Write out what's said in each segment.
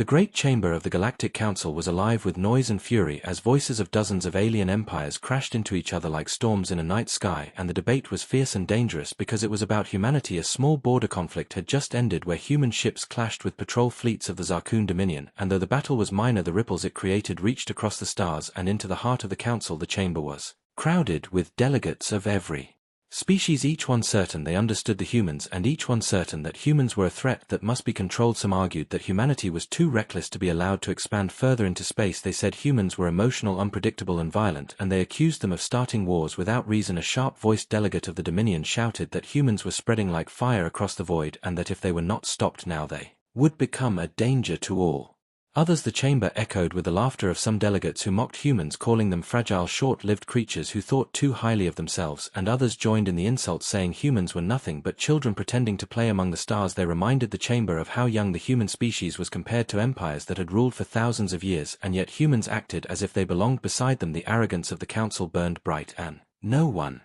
The great chamber of the Galactic Council was alive with noise and fury as voices of dozens of alien empires crashed into each other like storms in a night sky, and the debate was fierce and dangerous because it was about humanity. A small border conflict had just ended where human ships clashed with patrol fleets of the Zarkun Dominion, and though the battle was minor, the ripples it created reached across the stars and into the heart of the council. The chamber was crowded with delegates of every species, each one certain they understood the humans and each one certain that humans were a threat that must be controlled. Some argued that humanity was too reckless to be allowed to expand further into space. They said humans were emotional, unpredictable and violent, and they accused them of starting wars without reason. A sharp-voiced delegate of the Dominion shouted that humans were spreading like fire across the void and that if they were not stopped now they would become a danger to all. Others. The chamber echoed with the laughter of some delegates who mocked humans, calling them fragile, short-lived creatures who thought too highly of themselves, and others joined in the insults, saying humans were nothing but children pretending to play among the stars. They reminded the chamber of how young the human species was compared to empires that had ruled for thousands of years, and yet humans acted as if they belonged beside them. The arrogance of the council burned bright, and no one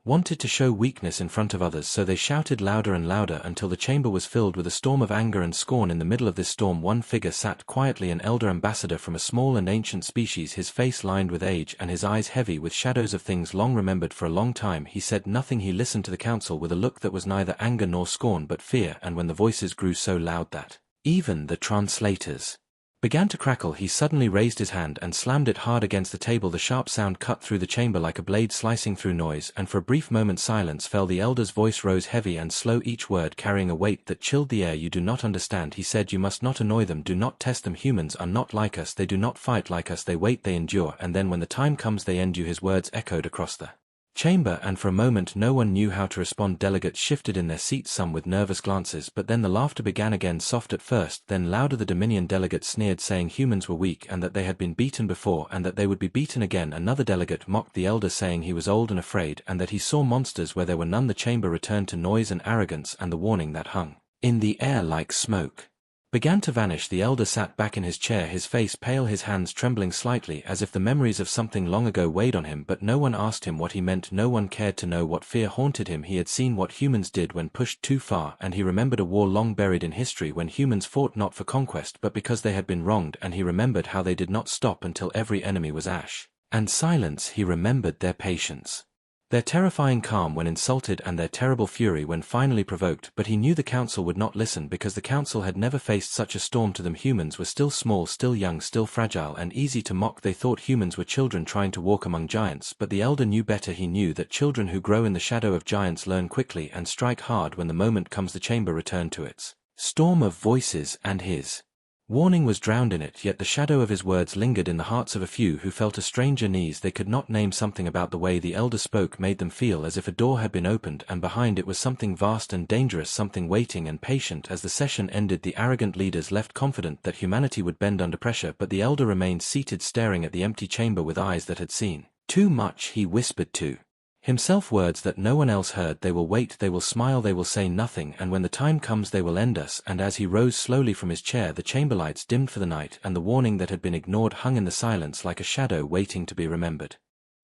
wanted to show weakness in front of others, so they shouted louder and louder until the chamber was filled with a storm of anger and scorn. In the middle of this storm one figure sat quietly, an elder ambassador from a small and ancient species, his face lined with age and his eyes heavy with shadows of things long remembered. For a long time he said nothing. He listened to the council with a look that was neither anger nor scorn but fear, and when the voices grew so loud that even the translators began to crackle, he suddenly raised his hand and slammed it hard against the table. The sharp sound cut through the chamber like a blade slicing through noise, and for a brief moment silence fell. The elder's voice rose heavy and slow, each word carrying a weight that chilled the air. You do not understand, he said. You must not annoy them. Do not test them. Humans are not like us. They do not fight like us. They wait, they endure, and then when the time comes they end you. His words echoed across the chamber, and for a moment no one knew how to respond. Delegates shifted in their seats, some with nervous glances, but then the laughter began again, soft at first, then louder. The Dominion delegate sneered, saying humans were weak and that they had been beaten before and that they would be beaten again. Another delegate mocked the elder, saying he was old and afraid and that he saw monsters where there were none. The chamber returned to noise and arrogance, and the warning that hung in the air like smoke began to vanish. The elder sat back in his chair, his face pale, his hands trembling slightly as if the memories of something long ago weighed on him, but no one asked him what he meant. No one cared to know what fear haunted him. He had seen what humans did when pushed too far, and he remembered a war long buried in history when humans fought not for conquest but because they had been wronged, and he remembered how they did not stop until every enemy was ash and silence. He remembered their patience, their terrifying calm when insulted, and their terrible fury when finally provoked. But he knew the council would not listen because the council had never faced such a storm to them. Humans were still small, still young, still fragile and easy to mock. They thought humans were children trying to walk among giants, but the elder knew better. He knew that children who grow in the shadow of giants learn quickly and strike hard when the moment comes. The chamber returned to its storm of voices, and his warning was drowned in it, yet the shadow of his words lingered in the hearts of a few who felt a strange unease. They could not name. Something about the way the elder spoke made them feel as if a door had been opened, and behind it was something vast and dangerous, something waiting and patient. As the session ended, the arrogant leaders left confident that humanity would bend under pressure, but the elder remained seated, staring at the empty chamber with eyes that had seen too much. He whispered to himself words that no one else heard. They will wait, they will smile, they will say nothing, and when the time comes they will end us. And as he rose slowly from his chair, the chamber lights dimmed for the night, and the warning that had been ignored hung in the silence like a shadow waiting to be remembered.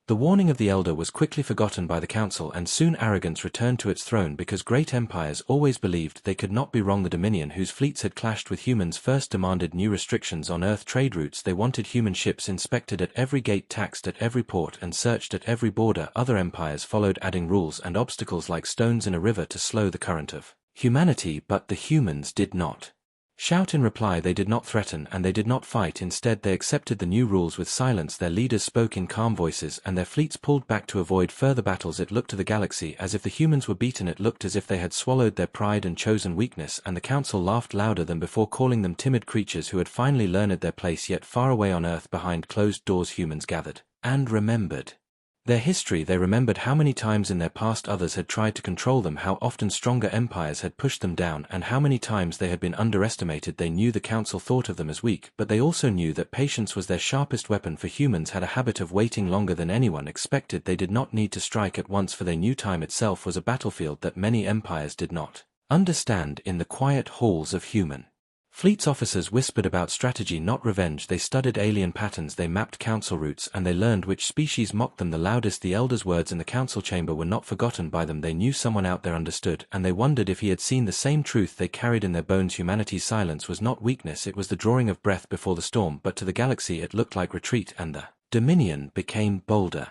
The warning of the elder was quickly forgotten by the council, and soon arrogance returned to its throne because great empires always believed they could not be wrong. The Dominion, whose fleets had clashed with humans, first demanded new restrictions on Earth trade routes. They wanted human ships inspected at every gate, taxed at every port, and searched at every border. Other empires followed, adding rules and obstacles like stones in a river to slow the current of humanity, but the humans did not shout in reply. They did not threaten, and they did not fight. Instead, they accepted the new rules with silence. Their leaders spoke in calm voices, and their fleets pulled back to avoid further battles. It looked to the galaxy as if the humans were beaten. It looked as if they had swallowed their pride and chosen weakness, and the council laughed louder than before, calling them timid creatures who had finally learned their place. Yet far away on Earth, behind closed doors, humans gathered and remembered their history. They remembered how many times in their past others had tried to control them, how often stronger empires had pushed them down, and how many times they had been underestimated. They knew the council thought of them as weak, but they also knew that patience was their sharpest weapon, for humans had a habit of waiting longer than anyone expected. They did not need to strike at once, for they knew time itself was a battlefield that many empires did not understand. In the quiet halls of human Fleet's officers whispered about strategy, not revenge. They studied alien patterns, they mapped council routes, and they learned which species mocked them the loudest. The elders' words in the council chamber were not forgotten by them. They knew someone out there understood, and they wondered if he had seen the same truth they carried in their bones. Humanity's silence was not weakness, it was the drawing of breath before the storm, but to the galaxy it looked like retreat, and the Dominion became bolder.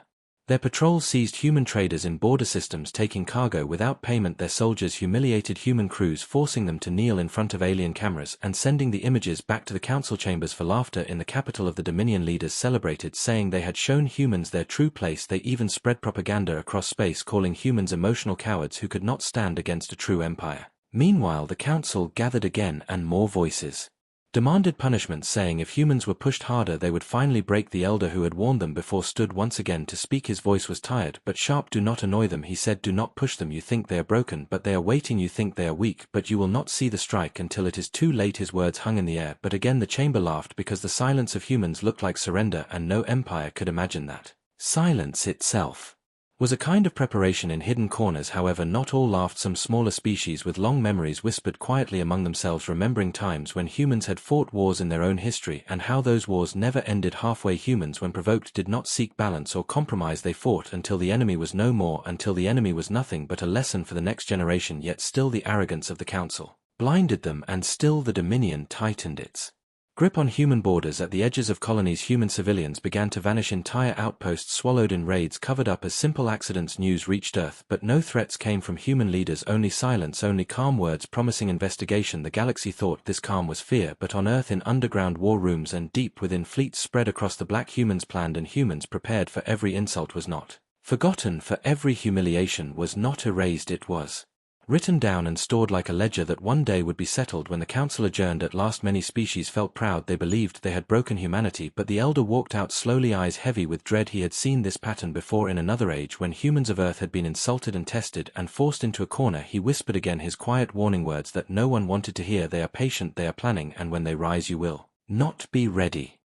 Their patrols seized human traders in border systems taking cargo without payment. Their soldiers humiliated human crews, forcing them to kneel in front of alien cameras and sending the images back to the council chambers for laughter. In the capital of the Dominion, leaders celebrated, saying they had shown humans their true place. They even spread propaganda across space, calling humans emotional cowards who could not stand against a true empire. Meanwhile, the council gathered again, and more voices demanded punishment, saying if humans were pushed harder they would finally break. The elder who had warned them before stood once again to speak. His voice was tired but sharp. Do not annoy them, he said. Do not push them. You think they are broken, but they are waiting. You think they are weak, but you will not see the strike until it is too late. His words hung in the air, but again the chamber laughed because the silence of humans looked like surrender, and no empire could imagine that. Silence itself was a kind of preparation in hidden corners. However, not all laughed. Some smaller species with long memories whispered quietly among themselves, remembering times when humans had fought wars in their own history and how those wars never ended halfway. Humans, when provoked, did not seek balance or compromise. They fought until the enemy was no more, until the enemy was nothing but a lesson for the next generation. Yet still the arrogance of the council blinded them, and still the Dominion tightened its grip on human borders. At the edges of colonies, human civilians began to vanish. Entire outposts swallowed in raids, covered up as simple accidents. News reached Earth, but no threats came from human leaders, only silence, only calm words promising investigation. The galaxy thought this calm was fear, but on Earth, in underground war rooms and deep within, fleets spread across the black. Humans planned and humans prepared, for every insult was not forgotten, for every humiliation was not erased. It was written down and stored like a ledger that one day would be settled. When the council adjourned at last, many species felt proud. They believed they had broken humanity, but the elder walked out slowly, eyes heavy with dread. He had seen this pattern before in another age, when humans of Earth had been insulted and tested and forced into a corner. He whispered again, his quiet warning words that no one wanted to hear. They are patient, they are planning, and when they rise you will not be ready.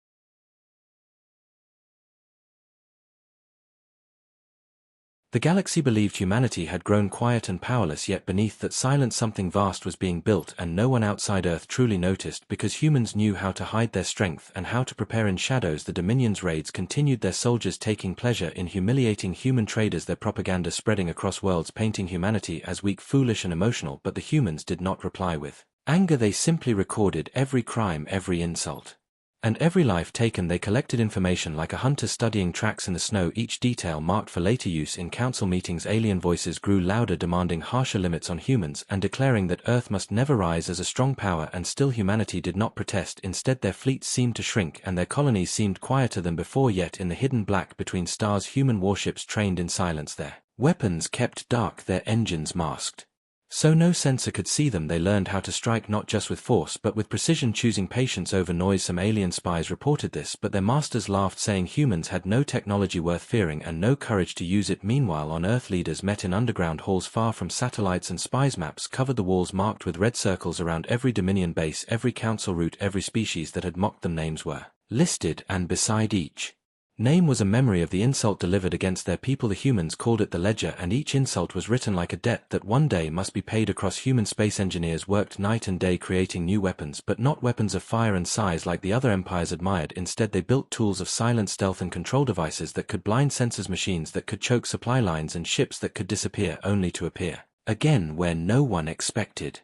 The galaxy believed humanity had grown quiet and powerless, yet beneath that silence something vast was being built, and no one outside Earth truly noticed because humans knew how to hide their strength and how to prepare in shadows. The Dominion's raids continued, their soldiers taking pleasure in humiliating human traders, their propaganda spreading across worlds, painting humanity as weak, foolish and emotional. But the humans did not reply with anger. They simply recorded every crime, every insult, and every life taken. They collected information like a hunter studying tracks in the snow, each detail marked for later use. In council meetings, alien voices grew louder, demanding harsher limits on humans and declaring that Earth must never rise as a strong power. And still humanity did not protest. Instead, their fleets seemed to shrink and their colonies seemed quieter than before. Yet in the hidden black between stars, human warships trained in silence, their weapons kept dark, their engines masked, so no sensor could see them. They learned how to strike not just with force but with precision, choosing patience over noise. Some alien spies reported this, but their masters laughed, saying humans had no technology worth fearing and no courage to use it. Meanwhile, on Earth, leaders met in underground halls far from satellites and spies. Maps covered the walls marked with red circles around every Dominion base, every council route, every species that had mocked them. Names were listed, and beside each name was a memory of the insult delivered against their people. The humans called it the ledger, and each insult was written like a debt that one day must be paid. Across human space, engineers worked night and day creating new weapons, but not weapons of fire and size like the other empires admired. Instead, they built tools of silence, stealth and control devices that could blind sensors, machines that could choke supply lines, and ships that could disappear only to appear again where no one expected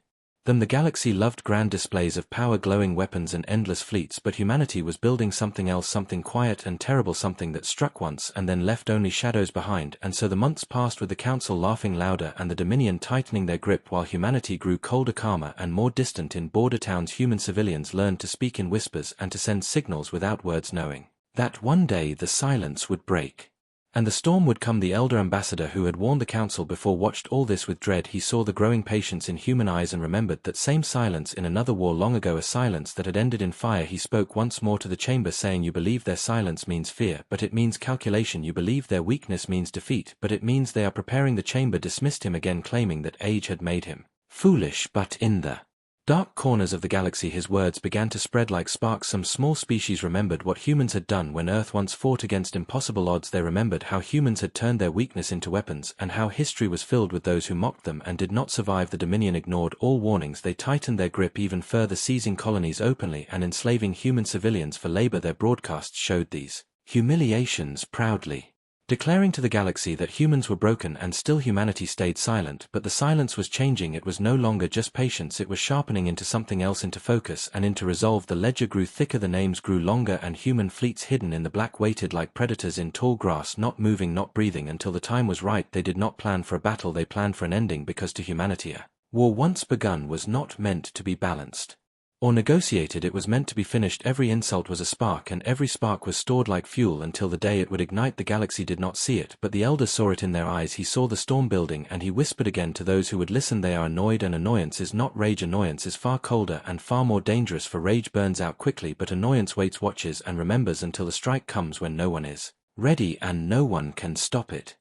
them. The galaxy loved grand displays of power, glowing weapons and endless fleets, but humanity was building something else, something quiet and terrible, something that struck once and then left only shadows behind. And so the months passed, with the council laughing louder and the Dominion tightening their grip, while humanity grew colder, calmer and more distant. In border towns, human civilians learned to speak in whispers and to send signals without words, knowing that one day the silence would break and the storm would come. The elder ambassador who had warned the council before watched all this with dread. He saw the growing patience in human eyes and remembered that same silence in another war long ago, a silence that had ended in fire. He spoke once more to the chamber, saying, you believe their silence means fear, but it means calculation. You believe their weakness means defeat, but it means they are preparing. The chamber dismissed him again, claiming that age had made him foolish, but in the Dark corners of the galaxy. His words began to spread like sparks. Some small species remembered what humans had done when Earth once fought against impossible odds. They remembered how humans had turned their weakness into weapons, and how history was filled with those who mocked them and did not survive. The Dominion ignored all warnings. They tightened their grip even further, seizing colonies openly and enslaving human civilians for labor. Their broadcasts showed these humiliations proudly, declaring to the galaxy that humans were broken, and still humanity stayed silent. But the silence was changing. It was no longer just patience, it was sharpening into something else, into focus and into resolve. The ledger grew thicker, the names grew longer, and human fleets hidden in the black waited like predators in tall grass, not moving, not breathing, until the time was right. They did not plan for a battle, they planned for an ending, because to humanity a war once begun was not meant to be balanced or negotiated. It was meant to be finished. Every insult was a spark, and every spark was stored like fuel until the day it would ignite. The galaxy did not see it, but the Elder saw it in their eyes. He saw the storm building, and he whispered again to those who would listen, they are annoyed, and annoyance is not rage. Annoyance is far colder and far more dangerous, for rage burns out quickly, but annoyance waits, watches, and remembers until the strike comes when no one is ready and no one can stop it.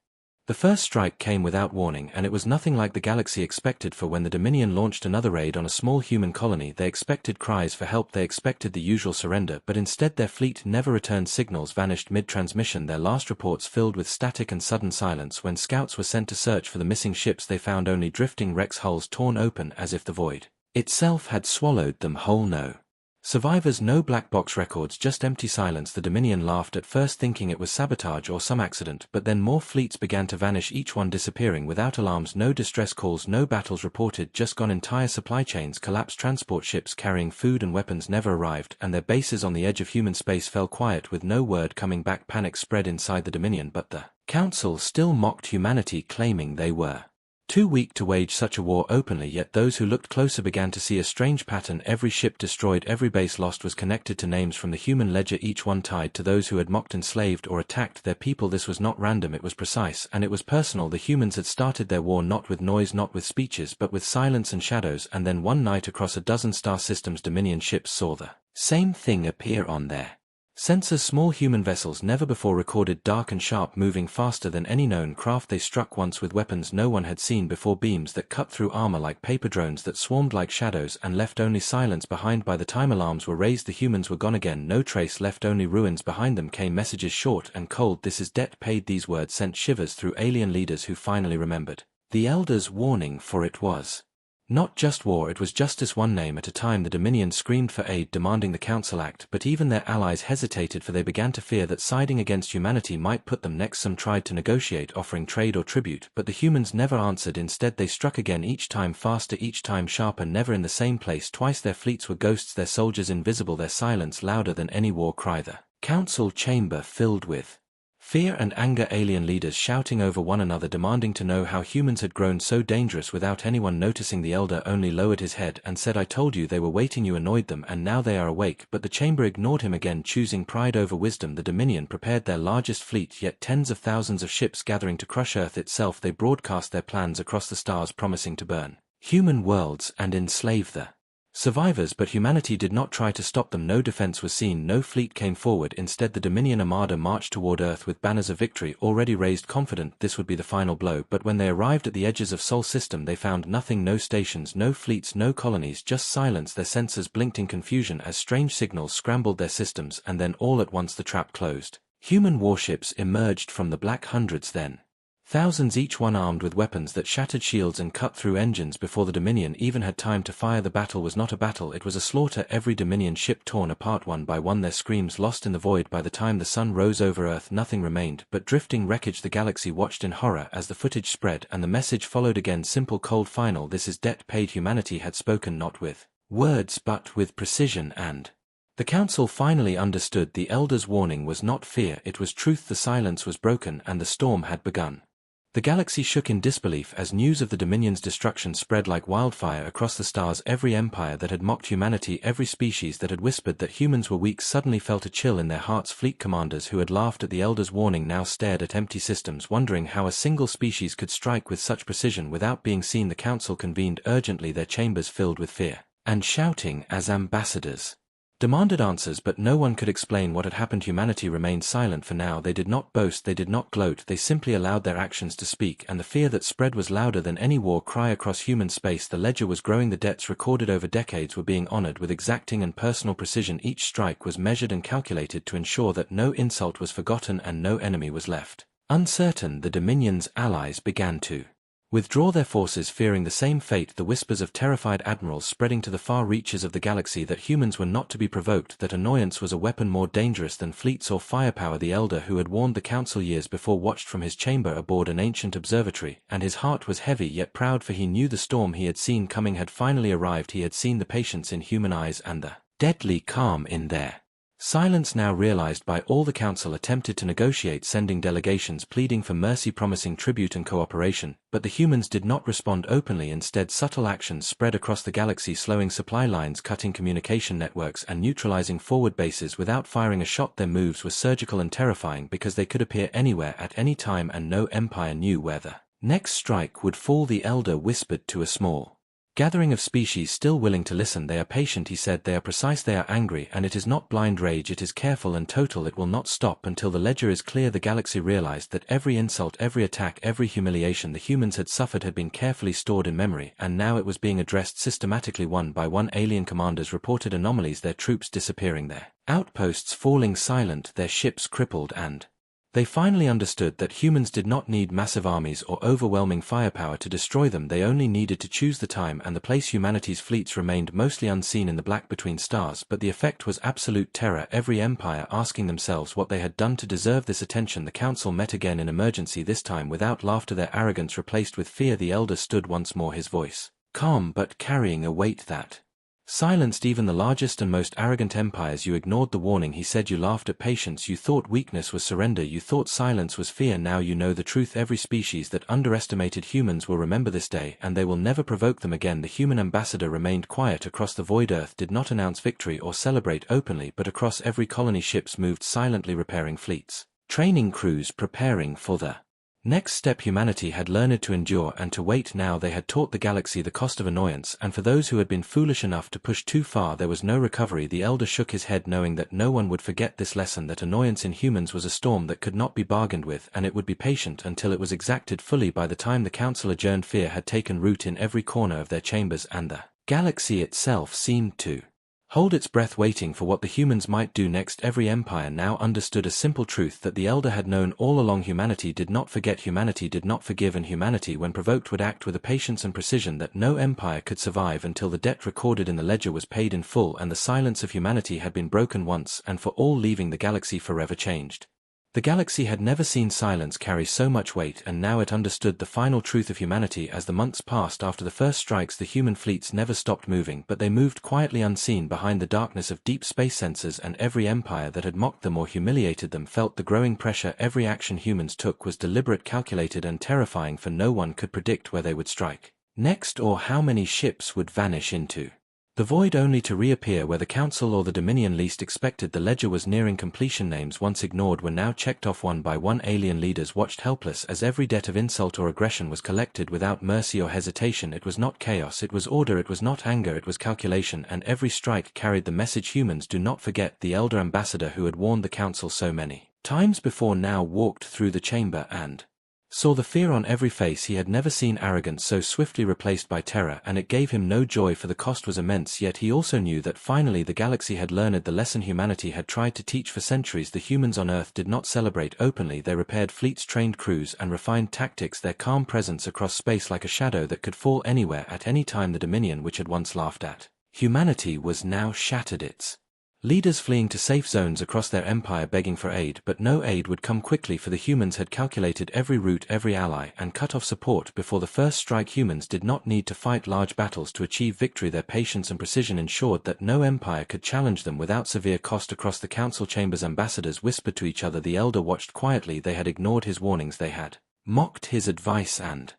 The first strike came without warning, and it was nothing like the galaxy expected, for when the Dominion launched another raid on a small human colony, they expected cries for help, they expected the usual surrender, but instead their fleet never returned. Signals vanished mid-transmission, their last reports filled with static and sudden silence. When scouts were sent to search for the missing ships, they found only drifting wrecks, hulls torn open as if the void itself had swallowed them whole. No survivors, no black box records, just empty silence. The Dominion laughed at first, thinking it was sabotage or some accident, but then more fleets began to vanish, each one disappearing without alarms. No distress calls, no battles reported, just gone. Entire supply chains collapsed. Transport ships carrying food and weapons never arrived, and their bases on the edge of human space fell quiet with no word coming back. Panic spread inside the Dominion, but the Council still mocked humanity, claiming they were too weak to wage such a war openly. Yet those who looked closer began to see a strange pattern. Every ship destroyed, every base lost was connected to names from the human ledger, each one tied to those who had mocked, enslaved, or attacked their people. This was not random, it was precise, and it was personal. The humans had started their war not with noise, not with speeches, but with silence and shadows. And then one night, across a dozen star systems, Dominion ships saw the same thing appear on their sensors. Small human vessels never before recorded, dark and sharp, moving faster than any known craft. They struck once with weapons no one had seen before, beams that cut through armor like paper, drones that swarmed like shadows and left only silence behind. By the time alarms were raised, the humans were gone again, no trace left, only ruins. Behind them came messages, short and cold, "This is debt paid." These words sent shivers through alien leaders who finally remembered the Elder's warning, for it was not just war, it was justice. One name at a time, the Dominion screamed for aid, demanding the Council act, but even their allies hesitated, for they began to fear that siding against humanity might put them next. Some tried to negotiate, offering trade or tribute, but the humans never answered. Instead they struck again, each time faster, each time sharper, never in the same place twice. Their fleets were ghosts, their soldiers invisible, their silence louder than any war cry. The Council chamber filled with fear and anger, alien leaders shouting over one another, demanding to know how humans had grown so dangerous without anyone noticing. The Elder only lowered his head and said, "I told you they were waiting, you annoyed them, and now they are awake." But the chamber ignored him again, choosing pride over wisdom. The Dominion prepared their largest fleet yet, tens of thousands of ships gathering to crush Earth itself. They broadcast their plans across the stars, promising to burn human worlds and enslave the survivors, but humanity did not try to stop them. No defense was seen, no fleet came forward. Instead the Dominion armada marched toward Earth with banners of victory already raised, confident this would be the final blow. But when they arrived at the edges of Sol system, they found nothing, no stations, no fleets, no colonies, just silence. Their sensors blinked in confusion as strange signals scrambled their systems, and then all at once the trap closed. Human warships emerged from the black, hundreds, then thousands, each one armed with weapons that shattered shields and cut through engines before the Dominion even had time to fire. The battle was not a battle, it was a slaughter. Every Dominion ship torn apart one by one, their screams lost in the void. By the time the sun rose over Earth, nothing remained but drifting wreckage. The galaxy watched in horror as the footage spread, and the message followed again, simple, cold, final: "This is debt paid." Humanity had spoken not with words but with precision, and the Council finally understood. The Elder's warning was not fear, it was truth. The silence was broken and the storm had begun. The galaxy shook in disbelief as news of the Dominion's destruction spread like wildfire across the stars. Every empire that had mocked humanity, every species that had whispered that humans were weak, suddenly felt a chill in their hearts. Fleet commanders who had laughed at the Elder's warning now stared at empty systems, wondering how a single species could strike with such precision without being seen. The Council convened urgently, their chambers filled with fear and shouting as ambassadors demanded answers, but no one could explain what had happened. Humanity remained silent for now. They did not boast, they did not gloat, they simply allowed their actions to speak, and the fear that spread was louder than any war cry across human space. The ledger was growing, the debts recorded over decades were being honored with exacting and personal precision. Each strike was measured and calculated to ensure that no insult was forgotten and no enemy was left uncertain. The Dominion's allies began to withdraw their forces, fearing the same fate. The whispers of terrified admirals spreading to the far reaches of the galaxy that humans were not to be provoked, that annoyance was a weapon more dangerous than fleets or firepower. The elder who had warned the council years before watched from his chamber aboard an ancient observatory, and his heart was heavy yet proud, for he knew the storm he had seen coming had finally arrived. He had seen the patience in human eyes and the deadly calm in their silence. Now realized by all, the council attempted to negotiate, sending delegations pleading for mercy, promising tribute and cooperation, but the humans did not respond openly. Instead, subtle actions spread across the galaxy, slowing supply lines, cutting communication networks, and neutralizing forward bases without firing a shot. Their moves were surgical and terrifying because they could appear anywhere at any time, and no empire knew where the next strike would fall. The elder whispered to a small gathering of species still willing to listen. They are patient, he said, they are precise, they are angry, and it is not blind rage, it is careful and total. It will not stop until the ledger is clear. The galaxy realized that every insult, every attack, every humiliation the humans had suffered had been carefully stored in memory, and now it was being addressed systematically. One by one, alien commanders reported anomalies, their troops disappearing, their outposts falling silent, their ships crippled, and they finally understood that humans did not need massive armies or overwhelming firepower to destroy them. They only needed to choose the time and the place. Humanity's fleets remained mostly unseen in the black between stars, but the effect was absolute terror. Every empire asking themselves what they had done to deserve this attention. The council met again in emergency, this time without laughter, their arrogance replaced with fear. The elder stood once more, his voice calm but carrying a weight that silenced even the largest and most arrogant empires. You ignored the warning, he said. You laughed at patience. You thought weakness was surrender. You thought silence was fear. Now you know the truth. Every species that underestimated humans will remember this day, and they will never provoke them again. The human ambassador remained quiet across the void. Earth did not announce victory or celebrate openly, but across every colony ships moved silently, repairing fleets, training crews, preparing for the next step. Humanity had learned to endure and to wait. Now they had taught the galaxy the cost of annoyance, and for those who had been foolish enough to push too far, there was no recovery. The elder shook his head, knowing that no one would forget this lesson, that annoyance in humans was a storm that could not be bargained with, and it would be patient until it was exacted fully. By the time the council adjourned, fear had taken root in every corner of their chambers, and the galaxy itself seemed to hold its breath, waiting for what the humans might do next. Every empire now understood a simple truth that the elder had known all along. Humanity did not forget, humanity did not forgive, and humanity, when provoked, would act with a patience and precision that no empire could survive until the debt recorded in the ledger was paid in full and the silence of humanity had been broken once and for all, leaving the galaxy forever changed. The galaxy had never seen silence carry so much weight, and now it understood the final truth of humanity. As the months passed after the first strikes, the human fleets never stopped moving, but they moved quietly, unseen behind the darkness of deep space sensors, and every empire that had mocked them or humiliated them felt the growing pressure. Every action humans took was deliberate, calculated, and terrifying, for no one could predict where they would strike next or how many ships would vanish into the void, only to reappear where the Council or the Dominion least expected. The ledger was nearing completion. Names once ignored were now checked off one by one. Alien leaders watched helpless as every debt of insult or aggression was collected without mercy or hesitation. It was not chaos, it was order, it was not anger, it was calculation, and every strike carried the message: humans do not forget. The elder ambassador who had warned the Council so many times before now walked through the chamber and saw the fear on every face. He had never seen arrogance so swiftly replaced by terror, and it gave him no joy, for the cost was immense. Yet he also knew that finally the galaxy had learned the lesson humanity had tried to teach for centuries. The humans on Earth did not celebrate openly. They repaired fleets, trained crews, and refined tactics, their calm presence across space like a shadow that could fall anywhere at any time. The Dominion, which had once laughed at humanity, was now shattered, its leaders fleeing to safe zones across their empire, begging for aid, but no aid would come quickly, for the humans had calculated every route, every ally, and cut off support before the first strike. Humans did not need to fight large battles to achieve victory. Their patience and precision ensured that no empire could challenge them without severe cost. Across the council chambers, ambassadors whispered to each other. The elder watched quietly. They had ignored his warnings, they had mocked his advice, and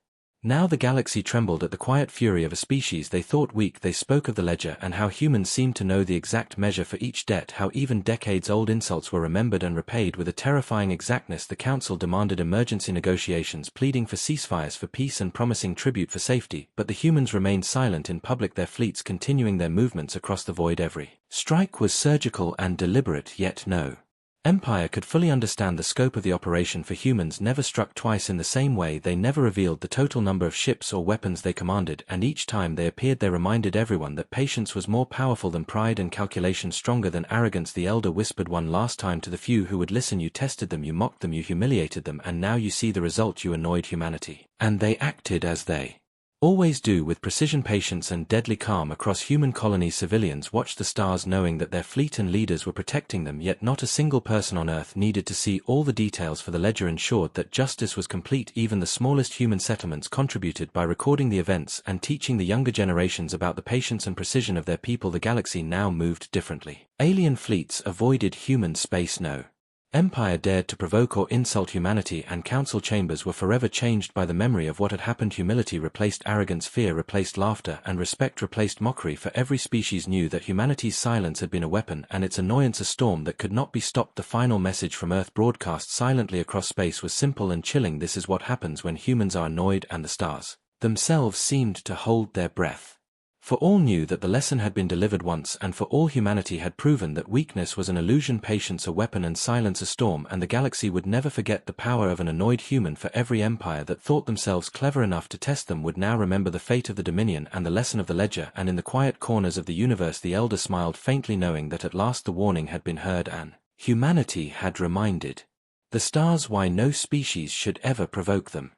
Now the galaxy trembled at the quiet fury of a species they thought weak. They spoke of the ledger and how humans seemed to know the exact measure for each debt, how even decades-old insults were remembered and repaid with a terrifying exactness. The council demanded emergency negotiations, pleading for ceasefires for peace and promising tribute for safety, but the humans remained silent in public, their fleets continuing their movements across the void. Every strike was surgical and deliberate, yet no Empire could fully understand the scope of the operation, for humans never struck twice in the same way. They never revealed the total number of ships or weapons they commanded, and each time they appeared they reminded everyone that patience was more powerful than pride and calculation stronger than arrogance. The elder whispered one last time to the few who would listen, "You tested them, you mocked them, you humiliated them, and now you see the result. You annoyed humanity." And they acted as they always do, with precision, patience, and deadly calm. Across human colonies, civilians watched the stars, knowing that their fleet and leaders were protecting them, yet not a single person on Earth needed to see all the details, for the ledger ensured that justice was complete. Even the smallest human settlements contributed by recording the events and teaching the younger generations about the patience and precision of their people. The galaxy now moved differently. Alien fleets avoided human space. No Empire dared to provoke or insult humanity, and council chambers were forever changed by the memory of what had happened. Humility replaced arrogance, fear replaced laughter, and respect replaced mockery, for every species knew that humanity's silence had been a weapon and its annoyance a storm that could not be stopped. The final message from Earth, broadcast silently across space, was simple and chilling: this is what happens when humans are annoyed. And the stars themselves seemed to hold their breath. For all knew that the lesson had been delivered once and for all. Humanity had proven that weakness was an illusion, patience a weapon, and silence a storm, and the galaxy would never forget the power of an annoyed human. For every empire that thought themselves clever enough to test them would now remember the fate of the Dominion and the lesson of the ledger. And in the quiet corners of the universe the elder smiled faintly, knowing that at last the warning had been heard and humanity had reminded the stars why no species should ever provoke them.